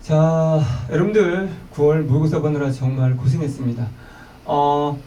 자, 여러분들 9월 모의고사 보느라 정말 고생했습니다.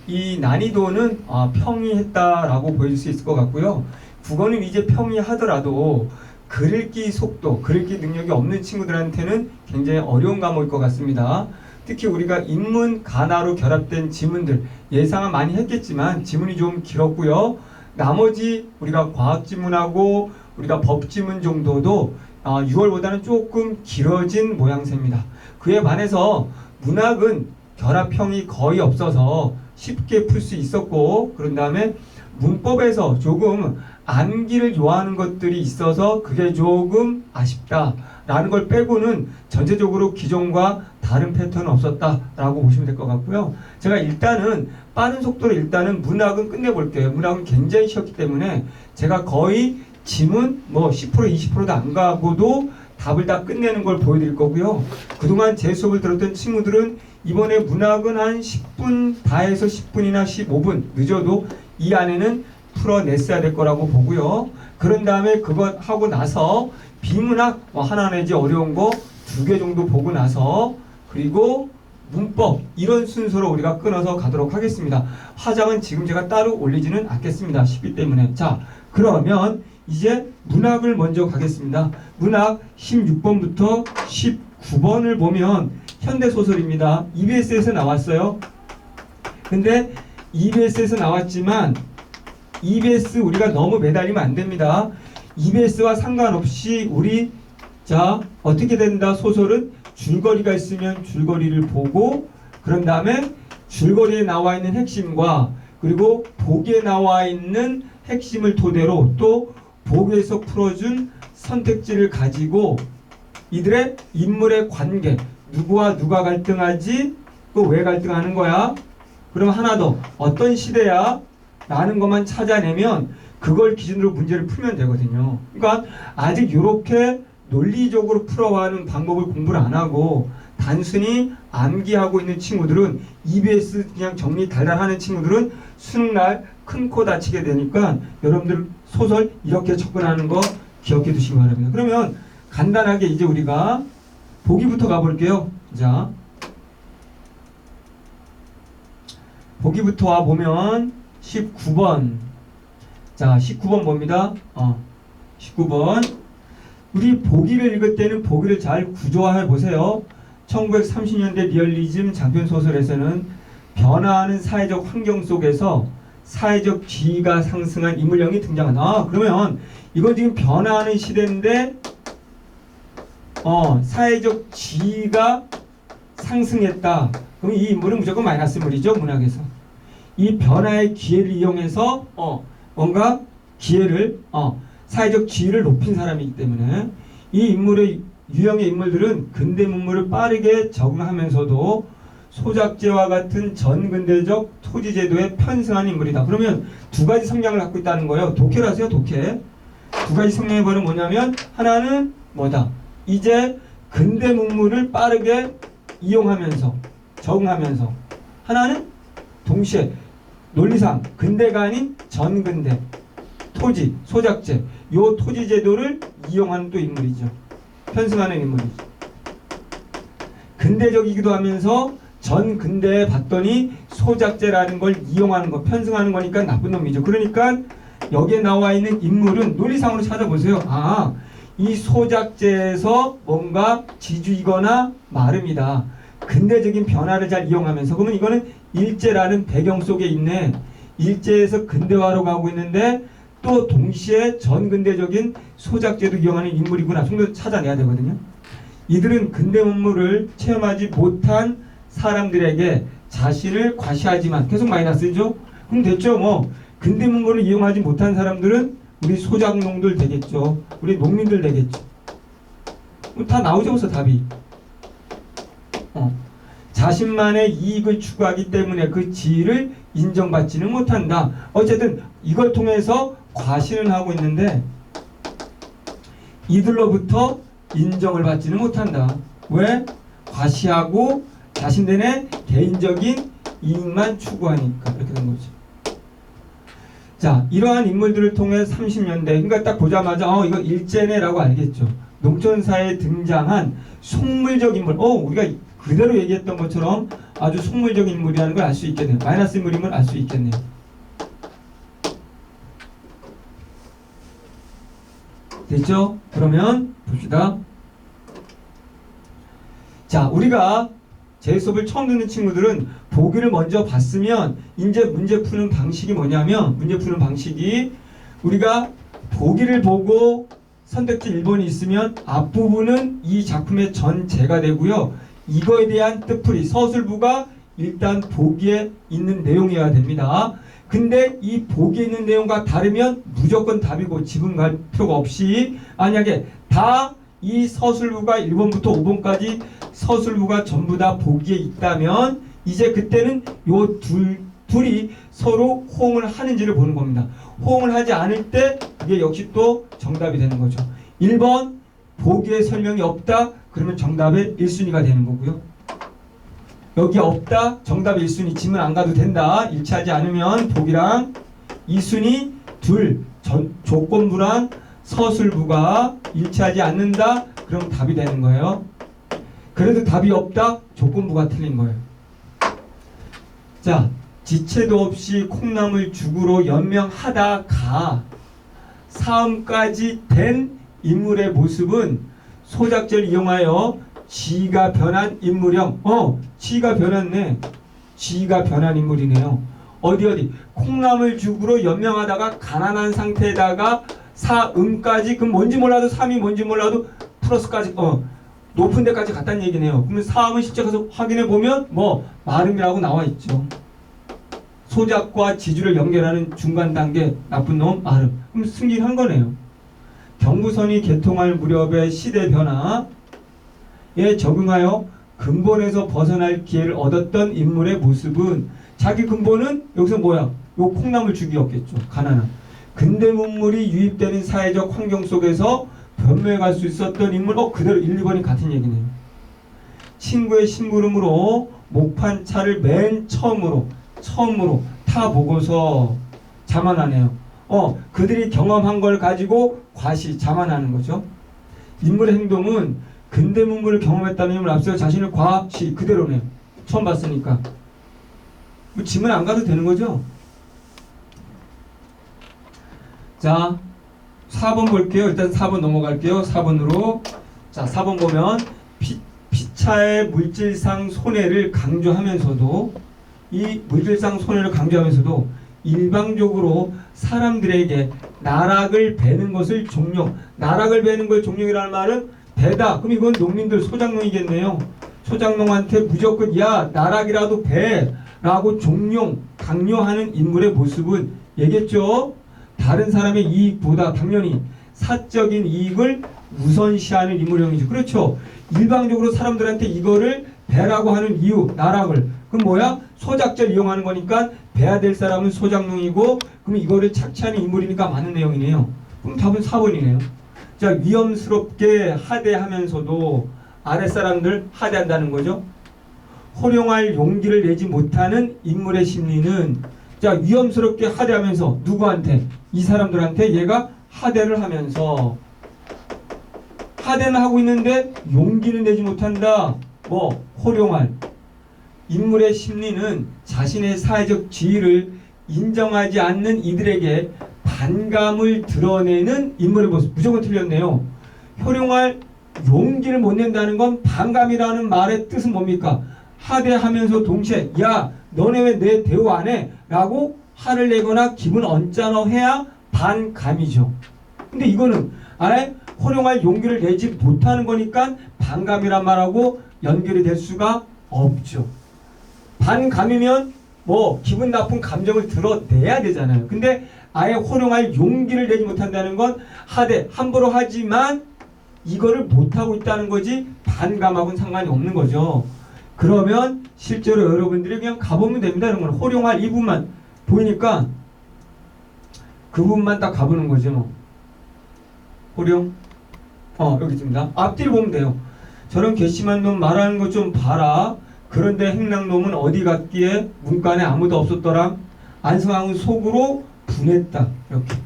이 난이도는 평이했다라고 보여줄 수 있을 것 같고요. 국어는 이제 평이하더라도 글읽기 속도, 글읽기 능력이 없는 친구들한테는 굉장히 어려운 과목일 것 같습니다. 특히 우리가 인문, 가나로 결합된 지문들, 예상은 많이 했겠지만 지문이 좀 길었고요. 나머지 우리가 과학지문하고 우리가 법지문 정도도 6월보다는 조금 길어진 모양새입니다. 그에 반해서 문학은 결합형이 거의 없어서 쉽게 풀 수 있었고, 그런 다음에 문법에서 조금 암기를 요하는 것들이 있어서 그게 조금 아쉽다라는 걸 빼고는 전체적으로 기존과 다른 패턴은 없었다라고 보시면 될 것 같고요. 제가 일단은 빠른 속도로 일단은 문학은 끝내볼게요. 문학은 굉장히 쉬웠기 때문에 제가 거의 지문 10% 20%도 안 가고도 답을 다 끝내는 걸 보여드릴 거고요. 그동안 제 수업을 들었던 친구들은 이번에 문학은 한 10분 다해서 10분이나 15분 늦어도 이 안에는 풀어냈어야 될 거라고 보고요. 그런 다음에 그것 하고 나서 비문학 하나 내지 어려운 거 2개 정도 보고 나서 그리고 문법 이런 순서로 우리가 끊어서 가도록 하겠습니다. 화장은 지금 제가 따로 올리지는 않겠습니다. 쉽기 때문에. 자, 그러면 이제 문학을 먼저 가겠습니다. 문학 16번부터 19번을 보면 현대소설입니다. EBS에서 나왔어요. 근데 EBS에서 나왔지만 EBS 우리가 너무 매달리면 안 됩니다. EBS와 상관없이 우리 어떻게 된다? 소설은 줄거리가 있으면 줄거리를 보고 그런 다음에 줄거리에 나와 있는 핵심과 그리고 보기에 나와 있는 핵심을 토대로 또 보기에서 풀어준 선택지를 가지고 이들의 인물의 관계, 누구와 누가 갈등하지? 또 왜 갈등하는 거야? 그럼 하나 더, 어떤 시대야? 라는 것만 찾아내면 그걸 기준으로 문제를 풀면 되거든요. 그러니까 아직 이렇게 논리적으로 풀어가는 방법을 공부를 안 하고 단순히 암기하고 있는 친구들은 EBS 그냥 정리 달달하는 친구들은 수능날 큰 코 다치게 되니까 여러분들 소설 이렇게 접근하는 거 기억해 두시기 바랍니다. 그러면 간단하게 이제 우리가 보기부터 가볼게요. 자, 보기부터 와 보면 19번. 자, 19번 봅니다. 19번. 우리 보기를 읽을 때는 보기를 잘 구조화해 보세요. 1930년대 리얼리즘 장편 소설에서는 변화하는 사회적 환경 속에서 사회적 지위가 상승한 인물형이 등장한다. 그러면 이건 지금 변화하는 시대인데 사회적 지위가 상승했다. 그럼 이 인물은 무조건 마이너스물이죠. 문학에서. 이 변화의 기회를 이용해서 뭔가 기회를 사회적 지위를 높인 사람이기 때문에 이 인물의 유형의 인물들은 근대 문물을 빠르게 적응하면서도 소작제와 같은 전근대적 토지제도에 편승하는 인물이다. 그러면 두 가지 성향을 갖고 있다는 거예요. 독해라세요. 독해. 두 가지 성향의 벌은 뭐냐면 하나는 뭐다? 이제 근대 문물을 빠르게 이용하면서 적응하면서 하나는 동시에 논리상 근대가 아닌 전근대 토지, 소작제 요 토지제도를 이용하는 또 인물이죠. 편승하는 인물이죠. 근대적이기도 하면서 전 근대에 봤더니 소작제라는 걸 이용하는 거, 편승하는 거니까 나쁜 놈이죠. 그러니까 여기에 나와 있는 인물은 논리상으로 찾아보세요. 이 소작제에서 뭔가 지주이거나 마름이다. 근대적인 변화를 잘 이용하면서 그러면 이거는 일제라는 배경 속에 있네. 일제에서 근대화로 가고 있는데 또 동시에 전근대적인 소작제도 이용하는 인물이구나 정도 찾아내야 되거든요. 이들은 근대 문물을 체험하지 못한 사람들에게 자신을 과시하지만 계속 마이너스죠. 그럼 됐죠. 근대 문물을 이용하지 못한 사람들은 우리 소작농들 되겠죠. 우리 농민들 되겠죠. 다 나오죠. 벌써 답이. 자신만의 이익을 추구하기 때문에 그 지위를 인정받지는 못한다. 어쨌든 이걸 통해서 과시는 하고 있는데 이들로부터 인정을 받지는 못한다. 왜? 과시하고 자신들의 개인적인 이익만 추구하니까 이렇게 된 거죠. 자, 이러한 인물들을 통해 30년대 그러니까 딱 보자마자 이거 일제네라고 알겠죠. 농촌사에 등장한 속물적 인물. 우리가 그대로 얘기했던 것처럼 아주 속물적 인물이라는 걸 알 수 있겠네요. 마이너스 인물임을 알 수 있겠네요. 됐죠? 그러면 봅시다. 자, 우리가 제 수업을 처음 듣는 친구들은 보기를 먼저 봤으면 이제 문제 푸는 방식이 뭐냐면, 문제 푸는 방식이 우리가 보기를 보고 선택지 1번이 있으면 앞부분은 이 작품의 전체가 되고요. 이거에 대한 뜻풀이, 서술부가 일단 보기에 있는 내용이어야 됩니다. 근데 이 보기에 있는 내용과 다르면 무조건 답이고 지분 갈 필요가 없이, 만약에 다 이 서술부가 1번부터 5번까지 서술부가 전부 다 보기에 있다면 이제 그때는 요 둘이 서로 호응을 하는지를 보는 겁니다. 호응을 하지 않을 때 이게 역시 또 정답이 되는 거죠. 1번 보기에 설명이 없다 그러면 정답의 1순위가 되는 거고요. 여기 없다 정답의 1순위, 지문 안 가도 된다, 일치하지 않으면 보기랑 2순위 조건부랑 서술부가 일치하지 않는다 그럼 답이 되는 거예요. 그래도 답이 없다 조건부가 틀린 거예요. 자, 지체도 없이 콩나물 죽으로 연명하다가 사음까지 된 인물의 모습은 소작절 이용하여 지가 변한 인물형. 지가 변했네. 지가 변한 인물이네요. 어디 콩나물 죽으로 연명하다가 가난한 상태에다가 사음까지, 그럼 뭔지 몰라도 3이 뭔지 몰라도 플러스까지 높은 데까지 갔다는 얘기네요. 그러면 사음은 실제 가서 확인해 보면 마름이라고 나와 있죠. 소작과 지주를 연결하는 중간 단계 나쁜 놈 마름. 그럼 승진한 거네요. 경부선이 개통할 무렵의 시대 변화에 적응하여 근본에서 벗어날 기회를 얻었던 인물의 모습은, 자기 근본은 여기서 뭐야? 요 콩나물 주기였겠죠. 가난한. 근대 문물이 유입되는 사회적 환경 속에서 변모해갈 수 있었던 인물. 그대로 1, 2번이 같은 얘기네요. 친구의 심부름으로 목판차를 맨 처음으로 타보고서 자만하네요. 그들이 경험한 걸 가지고 과시, 자만하는 거죠. 인물의 행동은 근대 문물을 경험했다는 힘을 앞세워 자신을 과시, 그대로네요. 처음 봤으니까. 지문 안 가도 되는 거죠. 자, 4번 볼게요. 일단 4번 넘어갈게요. 4번으로. 자, 4번 보면 피차의 물질상 손해를 강조하면서도, 이 물질상 손해를 강조하면서도 일방적으로 사람들에게 나락을 베는 것을 종용. 나락을 베는 걸 종용이라는 말은 배다. 그럼 이건 농민들, 소작농이겠네요. 소작농한테 무조건 야 나락이라도 배라고 종용, 강요하는 인물의 모습은 얘기했죠. 다른 사람의 이익보다 당연히 사적인 이익을 우선시하는 인물형이죠. 그렇죠. 일방적으로 사람들한테 이거를 배라고 하는 이유, 나락을. 그럼 뭐야? 소작절 이용하는 거니까 배야 될 사람은 소작농이고, 그럼 이거를 착취하는 인물이니까 많은 내용이네요. 그럼 답은 4번이네요. 자, 위험스럽게 하대하면서도 아랫사람들 하대한다는 거죠. 호령할 용기를 내지 못하는 인물의 심리는, 자, 위험스럽게 하대하면서 누구한테? 이 사람들한테 얘가 하대를 하면서, 하대는 하고 있는데 용기는 내지 못한다. 호령할. 인물의 심리는 자신의 사회적 지위를 인정하지 않는 이들에게 반감을 드러내는 인물의 모습. 무조건 틀렸네요. 호령할 용기를 못 낸다는 건 반감이라는 말의 뜻은 뭡니까? 하대하면서 동시에 야 너네 왜 내 대우 안 해? 라고 화를 내거나 기분 언짢아 해야 반감이죠. 근데 이거는 아예 호령할 용기를 내지 못하는 거니까 반감이란 말하고 연결이 될 수가 없죠. 반감이면 기분 나쁜 감정을 드러내야 되잖아요. 근데 아예 호령할 용기를 내지 못한다는 건 하대, 함부로 하지만 이거를 못하고 있다는 거지 반감하고는 상관이 없는 거죠. 그러면 실제로 여러분들이 그냥 가보면 됩니다. 이런 건 호령할 이 부분만 보이니까 그 부분만 딱 가보는 거죠. 호령 여기 있습니다. 앞뒤를 보면 돼요. 저런 괘씸한 놈 말하는 거 좀 봐라. 그런데 행랑놈은 어디 갔기에 문간에 아무도 없었더라. 안승왕은 속으로 분했다. 이렇게.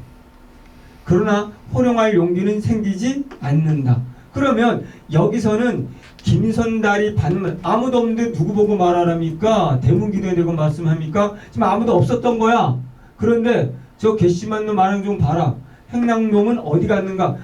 그러나 호령할 용기는 생기지 않는다. 그러면 여기서는 김선달이 받는 아무도 없는데 누구 보고 말하랍니까? 대문기도에 대고 말씀합니까? 지금 아무도 없었던 거야. 그런데 저 괘씸한 놈 말하는 좀 봐라. 행랑놈은 어디 갔는가?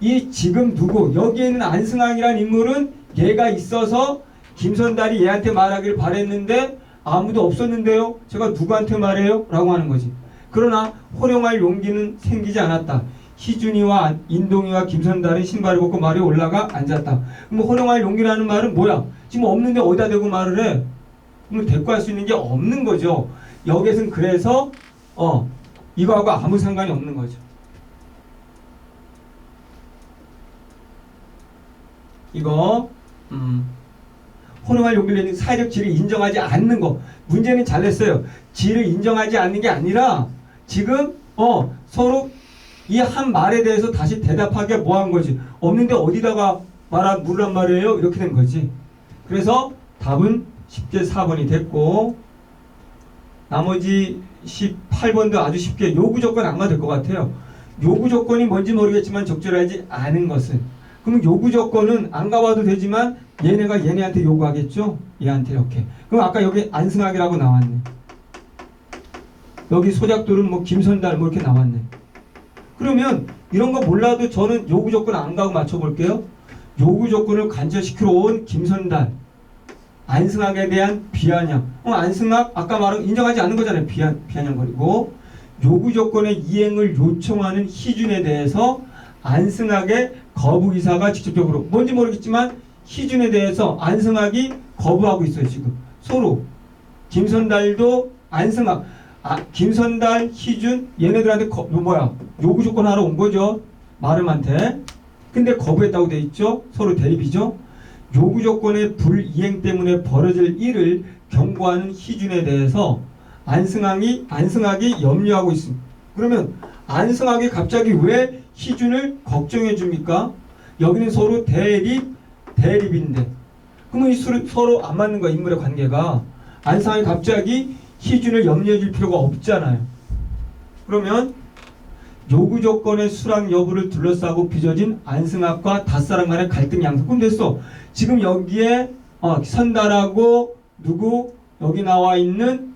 이 지금 누구? 여기에 있는 안승왕이라는 인물은 얘가 있어서 김선달이 얘한테 말하기를 바랬는데 아무도 없었는데요. 제가 누구한테 말해요? 라고 하는 거지. 그러나 호령할 용기는 생기지 않았다. 희준이와 인동이와 김선달은 신발을 벗고 말에 올라가 앉았다. 그럼 호령할 용기라는 말은 뭐야? 지금 없는데 어디다 대고 말을 해? 그럼 대꾸할 수 있는 게 없는 거죠. 여기서는 그래서 이거하고 아무 상관이 없는 거죠. 이거 호령할 용기를 내는 사회적 지위를 인정하지 않는 거. 문제는 잘 냈어요. 지위를 인정하지 않는 게 아니라 지금 서로 이 한 말에 대해서 다시 대답하게 뭐 한 거지. 없는데 어디다가 물란 말이에요? 이렇게 된 거지. 그래서 답은 10제 4번이 됐고 나머지 18번도 아주 쉽게 요구 조건 안 가도 될 것 같아요. 요구 조건이 뭔지 모르겠지만 적절하지 않은 것은 그럼 요구 조건은 안 가봐도 되지만 얘네가 얘네한테 요구하겠죠? 얘한테 이렇게. 그럼 아까 여기 안승학이라고 나왔네. 여기 소작돌은 뭐 김선달 뭐 이렇게 나왔네. 그러면 이런 거 몰라도 저는 요구 조건 안 가고 맞춰볼게요. 요구 조건을 관철시키러 온 김선달. 안승학에 대한 비아냥. 안승학 아까 말한 인정하지 않는 거잖아요. 비아냥거리고. 요구 조건의 이행을 요청하는 희준에 대해서 안승학의 거부 의사가 직접적으로 뭔지 모르겠지만 희준에 대해서 안승학이 거부하고 있어요. 지금 서로 김선달도 안승학 김선달, 희준 얘네들한테 요구 조건 하러 온 거죠. 마름한테. 근데 거부했다고 돼 있죠. 서로 대립이죠. 요구 조건의 불이행 때문에 벌어질 일을 경고하는 희준에 대해서 안승학이 염려하고 있습니다. 그러면 안승학이 갑자기 왜 희준을 걱정해 줍니까? 여기는 서로 대립인데. 그러면 이 서로 안 맞는 거야. 인물의 관계가. 안승학이 갑자기 희준을 염려해 줄 필요가 없잖아요. 그러면 요구 조건의 수락 여부를 둘러싸고 빚어진 안승학과 닷사람 간의 갈등 양상. 그럼 됐어. 지금 여기에 선달하고 누구 여기 나와 있는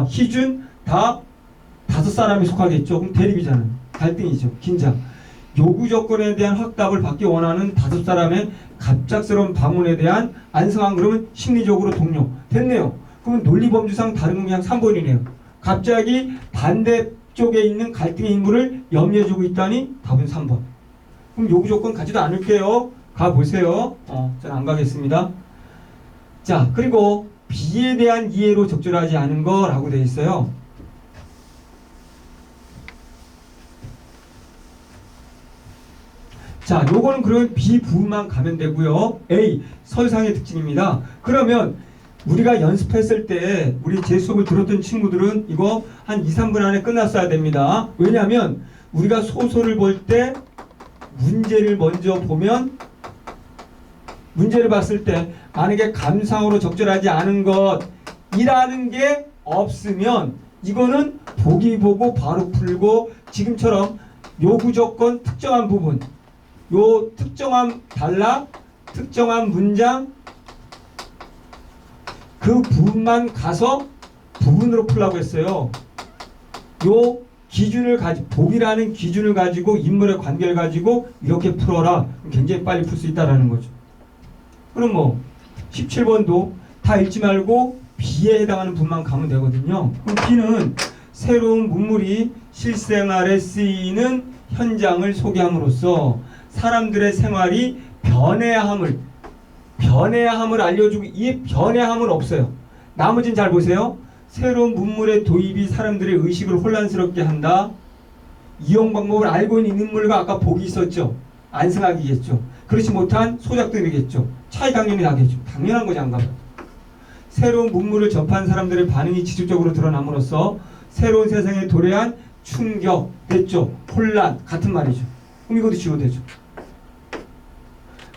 희준 다 다섯 사람이 속하겠죠. 그럼 대립이잖아요. 갈등이죠. 긴장. 요구 조건에 대한 확답을 받기 원하는 다섯 사람의 갑작스러운 방문에 대한 안승학 그러면 심리적으로 동료. 됐네요. 그러면 논리범주상 다른 건 그냥 3번이네요. 갑자기 반대쪽에 있는 갈등의 인물을 염려해주고 있다니 답은 3번. 그럼 요구 조건 가지도 않을게요. 가보세요. 저는 안 가겠습니다. 자, 그리고 비에 대한 이해로 적절하지 않은 거라고 되어 있어요. 자, 요거는 그러면 B 부분만 가면 되고요. A, 서유상의 특징입니다. 그러면 우리가 연습했을 때 우리 제 수업을 들었던 친구들은 이거 한 2, 3분 안에 끝났어야 됩니다. 왜냐하면 우리가 소설을 볼 때 문제를 먼저 보면 문제를 봤을 때 만약에 감상으로 적절하지 않은 것이라는 게 없으면 이거는 보기 보고 바로 풀고 지금처럼 요구 조건 특정한 부분 요 특정한 단락 특정한 문장 그 부분만 가서 부분으로 풀라고 했어요. 요 기준을 복이라는 기준을 가지고 인물의 관계를 가지고 이렇게 풀어라. 굉장히 빨리 풀 수 있다라는 거죠. 그럼 뭐 17번도 다 읽지 말고 B에 해당하는 부분만 가면 되거든요. 그럼 B는 새로운 문물이 실생활에 쓰이는 현장을 소개함으로써 사람들의 생활이 변해야함을 알려주고 이 변해야함은 없어요. 나머지는 잘 보세요. 새로운 문물의 도입이 사람들의 의식을 혼란스럽게 한다. 이용 방법을 알고 있는 인물과 아까 복이 있었죠. 안승학이겠죠. 그렇지 못한 소작들이겠죠. 차이 당연히 나겠죠. 당연한 거지 안 가면. 새로운 문물을 접한 사람들의 반응이 지속적으로 드러남으로써 새로운 세상에 도래한 충격, 됐죠. 혼란 같은 말이죠. 그럼 이것도 지워도 되죠.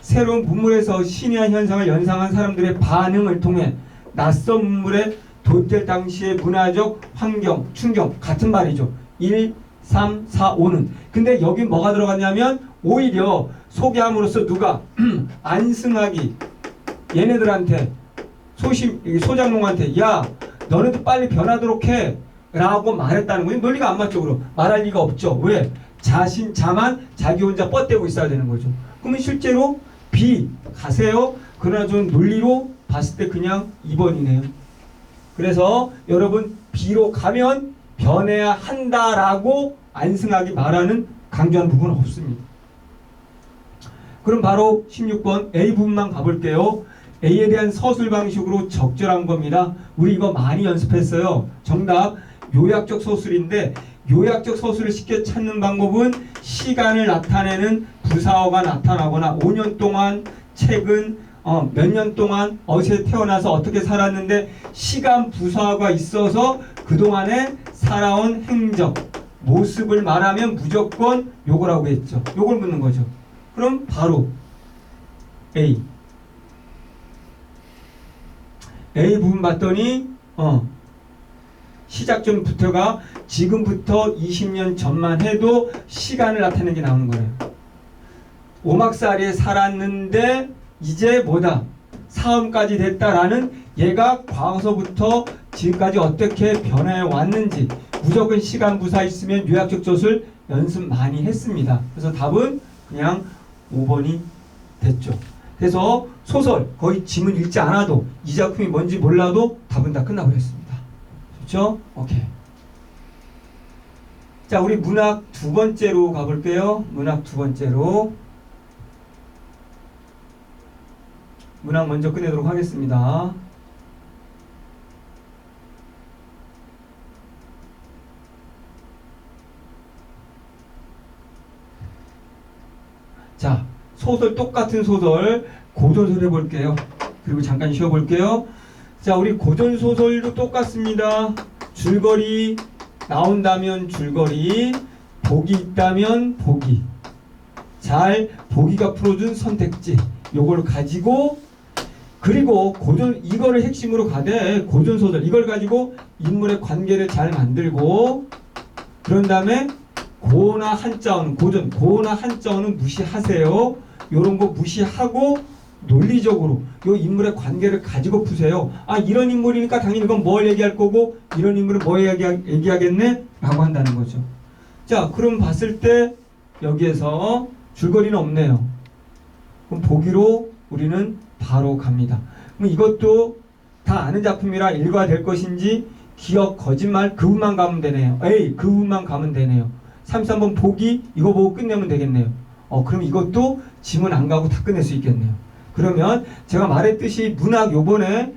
새로운 문물에서 신의한 현상을 연상한 사람들의 반응을 통해 낯선 문물에 도입될 당시의 문화적 환경, 충격 같은 말이죠. 1, 3, 4, 5는. 근데 여기 뭐가 들어갔냐면 오히려 소개함으로써 누가 안승학이 얘네들한테 소장농한테 야 너네도 빨리 변하도록 해 라고 말했다는 거예요. 논리가 안 맞죠. 그럼 말할 리가 없죠. 왜? 자만 자기 혼자 뻗대고 있어야 되는 거죠. 그러면 실제로 B 가세요. 그러나 좀 논리로 봤을 때 그냥 2번이네요. 그래서 여러분 B로 가면 변해야 한다라고 안승학이 말하는 강조하는 부분은 없습니다. 그럼 바로 16번 A 부분만 가볼게요. A에 대한 서술 방식으로 적절한 겁니다. 우리 이거 많이 연습했어요. 정답 요약적 서술인데 요약적 서술을 쉽게 찾는 방법은 시간을 나타내는 부사어가 나타나거나 5년 동안 최근 몇 년 동안 어디서 태어나서 어떻게 살았는데 시간 부사어가 있어서 그동안에 살아온 행적 모습을 말하면 무조건 요거라고 했죠. 요걸 묻는 거죠. 그럼 바로 A 부분 봤더니 시작점부터가 지금부터 20년 전만 해도 시간을 나타내는 게 나오는 거예요. 오막살이에 살았는데 이제 뭐다? 사음까지 됐다라는 얘가 과거서부터 지금까지 어떻게 변해 왔는지 무조건 시간 부사 있으면 요약적 젖을 연습 많이 했습니다. 그래서 답은 그냥 5번이 됐죠. 그래서 소설 거의 지문 읽지 않아도 이 작품이 뭔지 몰라도 답은 다 끝나버렸습니다. 좋죠? 오케이. 자, 우리 문학 두 번째로 가볼게요. 문학 두 번째로. 문학 먼저 끝내도록 하겠습니다. 자, 소설 똑같은 소설 고전소설 해볼게요. 그리고 잠깐 쉬어볼게요. 자, 우리 고전소설도 똑같습니다. 줄거리 나온다면 줄거리, 복이 있다면 복이, 잘 보기가 풀어준 선택지 요걸 가지고 그리고 이거를 핵심으로 가되 고전소설 이걸 가지고 인물의 관계를 잘 만들고 그런 다음에 고나 한자어는 고나 한자어는 무시하세요. 요런 거 무시하고 논리적으로 요 인물의 관계를 가지고 푸세요. 아 이런 인물이니까 당연히 이건 뭘 얘기할 거고 이런 인물은 뭐 얘기하겠네? 라고 한다는 거죠. 자 그럼 봤을 때 여기에서 줄거리는 없네요. 그럼 보기로 우리는 바로 갑니다. 그럼 이것도 다 아는 작품이라 읽어야 될 것인지 기억, 거짓말 그 부분만 가면 되네요. A 그 부분만 가면 되네요. 33번 보기 이거 보고 끝내면 되겠네요. 그럼 이것도 지문 안 가고 다 끝낼 수 있겠네요. 그러면 제가 말했듯이 문학 요번에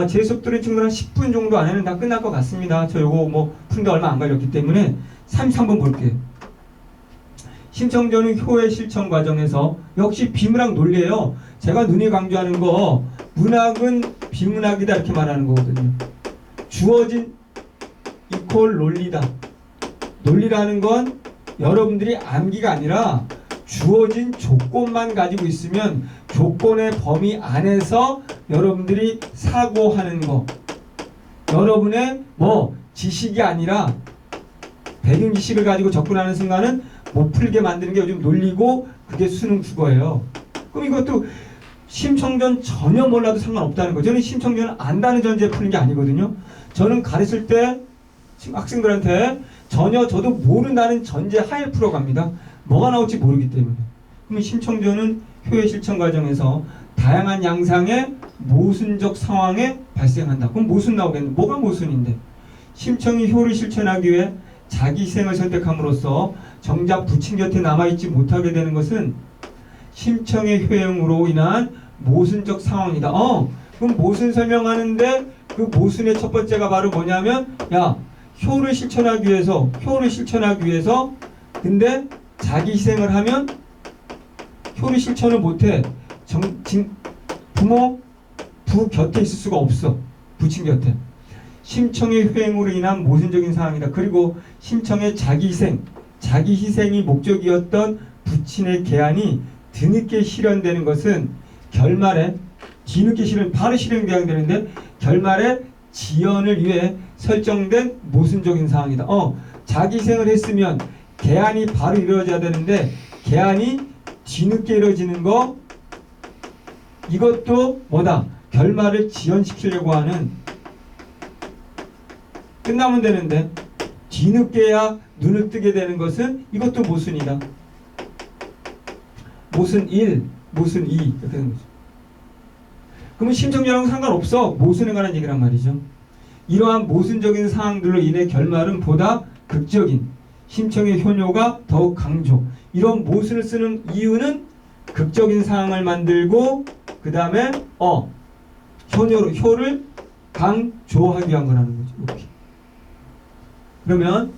제 수업 들은 친구들은 10분 정도 안에는 다 끝날 것 같습니다. 저 요거 뭐 푼데 얼마 안 걸렸기 때문에 33번 볼게요. 심청전은 효의 실천 과정에서 역시 비문학 논리예요. 제가 눈이 강조하는 거 문학은 비문학이다 이렇게 말하는 거거든요. 주어진 이퀄 논리다. 논리라는 건 여러분들이 암기가 아니라 주어진 조건만 가지고 있으면 조건의 범위 안에서 여러분들이 사고하는 거. 여러분의 지식이 아니라 배경 지식을 가지고 접근하는 순간은 못 풀게 만드는 게 요즘 논리고 그게 수능 국어예요. 그럼 이것도 심청전 전혀 몰라도 상관없다는 거죠. 저는 심청전을 안다는 전제에 푸는 게 아니거든요. 저는 가르칠 때 학생들한테 전혀 저도 모른다는 전제 하에 풀어갑니다. 뭐가 나올지 모르기 때문에. 그럼 심청전은 효의 실천 과정에서 다양한 양상의 모순적 상황에 발생한다. 그럼 모순 나오겠네. 뭐가 모순인데? 심청이 효를 실천하기 위해 자기 희생을 선택함으로써 정작 부친 곁에 남아있지 못하게 되는 것은 심청의 효행으로 인한 모순적 상황이다. 그럼 모순 설명하는데 그 모순의 첫 번째가 바로 뭐냐면 효를 실천하기 위해서 근데 자기 희생을 하면 효를 실천을 못해. 부 곁에 있을 수가 없어. 부친 곁에. 심청의 효행으로 인한 모순적인 상황이다. 그리고 심청의 자기 희생이 목적이었던 부친의 계안이 뒤늦게 실현되는 것은 결말에 바로 실행돼야 되는데 결말에 지연을 위해 설정된 모순적인 상황이다. 자기 희생을 했으면 계안이 바로 이루어져야 되는데 계안이 뒤늦게 이루어지는 거, 이것도 뭐다? 결말을 지연시키려고 하는, 끝나면 되는데 뒤늦게야 눈을 뜨게 되는 것은 이것도 모순이다. 모순 1, 모순 2 이렇게 되는 거죠. 그러면 심청전하고 상관없어. 모순에 관한 얘기란 말이죠. 이러한 모순적인 사항들로 인해 결말은 보다 극적인 심청의 효녀가 더욱 강조. 이런 모순을 쓰는 이유는 극적인 상황을 만들고 그 다음에 효를 강조하기 위한 거라는 거죠. 이렇게. 그러면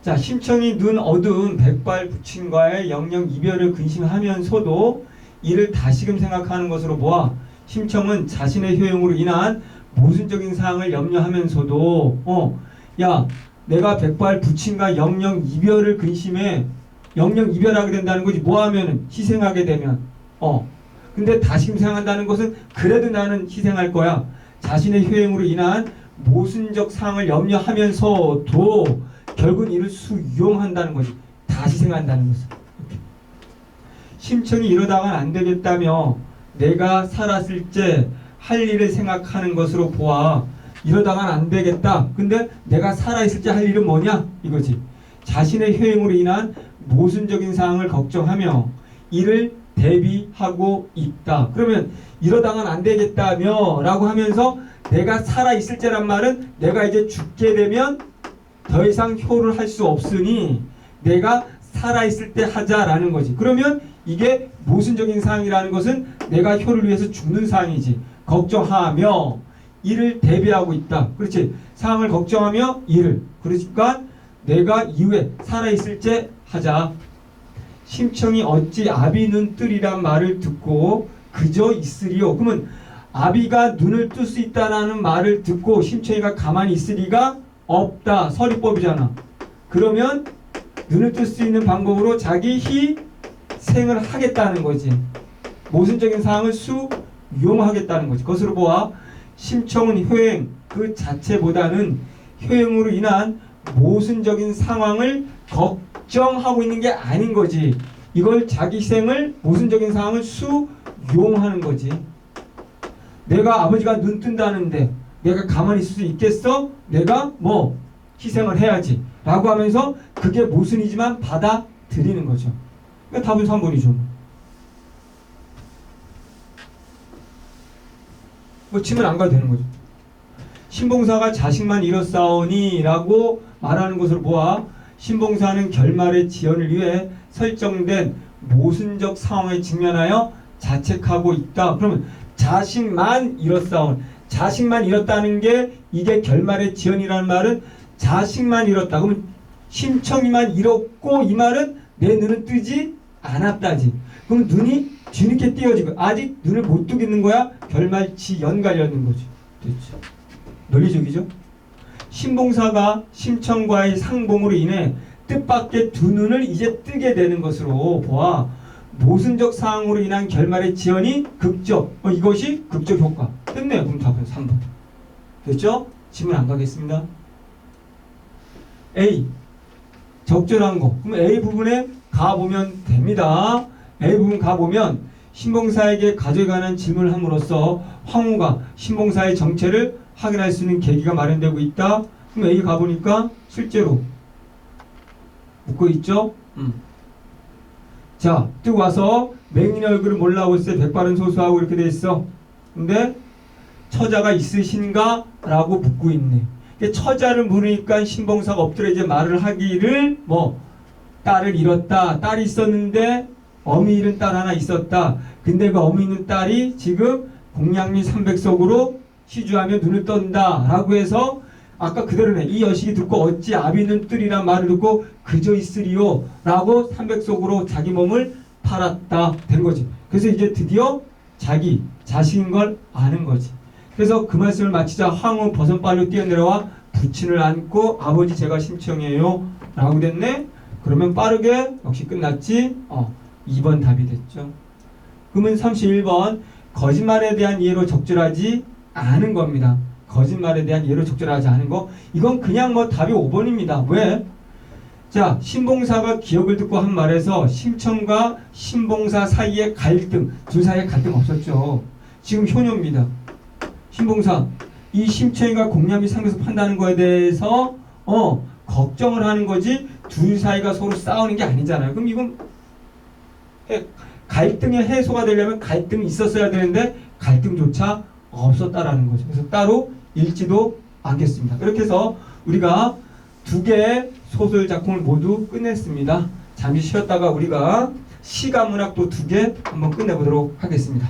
자, 심청이 눈 어두운 백발 부친과의 영영 이별을 근심하면서도 이를 다시금 생각하는 것으로 보아 심청은 자신의 효용으로 인한 모순적인 사항을 염려하면서도 야, 내가 백발 부친과 영영 이별을 근심해. 영영 이별하게 된다는 거지. 뭐 하면은 희생하게 되면 근데 다시금 생각한다는 것은 그래도 나는 희생할 거야. 자신의 효용으로 인한 모순적 사항을 염려하면서도 결국은 이를 수용한다는 거지. 다시 생각한다는 것은. 심청이 이러다가는 안 되겠다며 내가 살았을 때 할 일을 생각하는 것으로 보아 이러다가는 안 되겠다. 근데 내가 살아있을 때 할 일은 뭐냐? 이거지. 자신의 효용으로 인한 모순적인 사항을 걱정하며 이를 대비하고 있다. 그러면 이러다가는 안 되겠다며 라고 하면서 내가 살아있을 때란 말은 내가 이제 죽게 되면 더 이상 효를 할 수 없으니 내가 살아있을 때 하자라는 거지. 그러면 이게 모순적인 사항이라는 것은 내가 효를 위해서 죽는 사항이지. 걱정하며 이를 대비하고 있다. 그렇지. 상황을 걱정하며 이를. 그러니까 내가 이후에 살아있을 때 하자. 심청이 어찌 아비 눈 뜨리란 말을 듣고 그저 있으리요. 그러면 아비가 눈을 뜰 수 있다라는 말을 듣고 심청이가 가만히 있을 리가 없다. 서리법이잖아. 그러면 눈을 뜰 수 있는 방법으로 자기 희생을 하겠다는 거지. 모순적인 사항을 수용하겠다는 거지. 그것으로 보아 심청은 효행 그 자체보다는 효행으로 인한 모순적인 상황을 걱정하고 있는 게 아닌 거지. 이걸 자기 희생을 모순적인 상황을 수용하는 거지. 내가 아버지가 눈 뜬다는데 내가 가만히 있을 수 있겠어? 내가 뭐 희생을 해야지 라고 하면서 그게 모순이지만 받아들이는 거죠. 그러니까 답은 3번이죠. 뭐 질문 안 가도 되는 거죠. 신봉사가 자식만 잃었사오니 라고 말하는 것으로 보아 신봉사는 결말의 지연을 위해 설정된 모순적 상황에 직면하여 자책하고 있다. 그러면 자식만 잃었사온, 자식만 잃었다는 게 이게 결말의 지연이라는 말은 자식만 잃었다. 그러면 심청이만 잃었고 이 말은 내 눈은 뜨지 않았다지. 그럼 눈이 뒤늦게 띄어지고 아직 눈을 못 뜨겠는 거야. 결말 지연 관련된 거지. 됐죠. 논리적이죠. 신봉사가 심청과의 상봉으로 인해 뜻밖의 두 눈을 이제 뜨게 되는 것으로 보아 모순적 사항으로 인한 결말의 지연이 극적. 이것이 극적 효과. 됐네요. 그럼 답은 3번. 됐죠? 질문 안 가겠습니다. A. 적절한 거. 그럼 A 부분에 가보면 됩니다. A 부분 가보면 신봉사에게 가족에 관한 질문을 함으로써 황후가 신봉사의 정체를 확인할 수 있는 계기가 마련되고 있다. 그럼 A 가보니까 실제로 묻고 있죠. 자, 뜨고 와서 맹인의 얼굴을 몰라보을 때 백발은 소수하고 이렇게 돼 있어. 근데 처자가 있으신가? 라고 묻고 있네. 처자를 물으니까 신봉사가 엎드려 이제 말을 하기를 딸을 잃었다. 딸이 있었는데 어미 잃은 딸 하나 있었다. 근데 그 어미 있는 딸이 지금 공양미 300석으로 시주하며 눈을 떤다. 라고 해서 아까 그대로네. 이 여식이 듣고 어찌 아비는 뜰이란 말을 듣고 그저 있으리요. 라고 300석으로 자기 몸을 팔았다. 된 거지. 그래서 이제 드디어 자기 자식인 걸 아는 거지. 그래서 그 말씀을 마치자 황후 버선발로 뛰어내려와 부친을 안고 아버지 제가 심청해요. 라고 됐네. 그러면 빠르게 역시 끝났지. 2번 답이 됐죠. 그러면 31번 거짓말에 대한 이해로 적절하지 않은 겁니다. 거짓말에 대한 이해로 적절하지 않은 거. 이건 그냥 답이 5번입니다. 왜? 자, 신봉사가 기억을 듣고 한 말에서 심청과 신봉사 사이의 갈등, 둘 사이에 갈등 없었죠. 지금 효녀입니다. 신봉사, 이 심청이가 공양미 상에서 판다는 거에 대해서 걱정을 하는 거지 둘 사이가 서로 싸우는 게 아니잖아요. 그럼 이건 갈등의 해소가 되려면 갈등이 있었어야 되는데 갈등조차 없었다라는 거죠. 그래서 따로 읽지도 않겠습니다. 그렇게 해서 우리가 두 개의 소설 작품을 모두 끝냈습니다. 잠시 쉬었다가 우리가 시가 문학도 두 개 한번 끝내보도록 하겠습니다.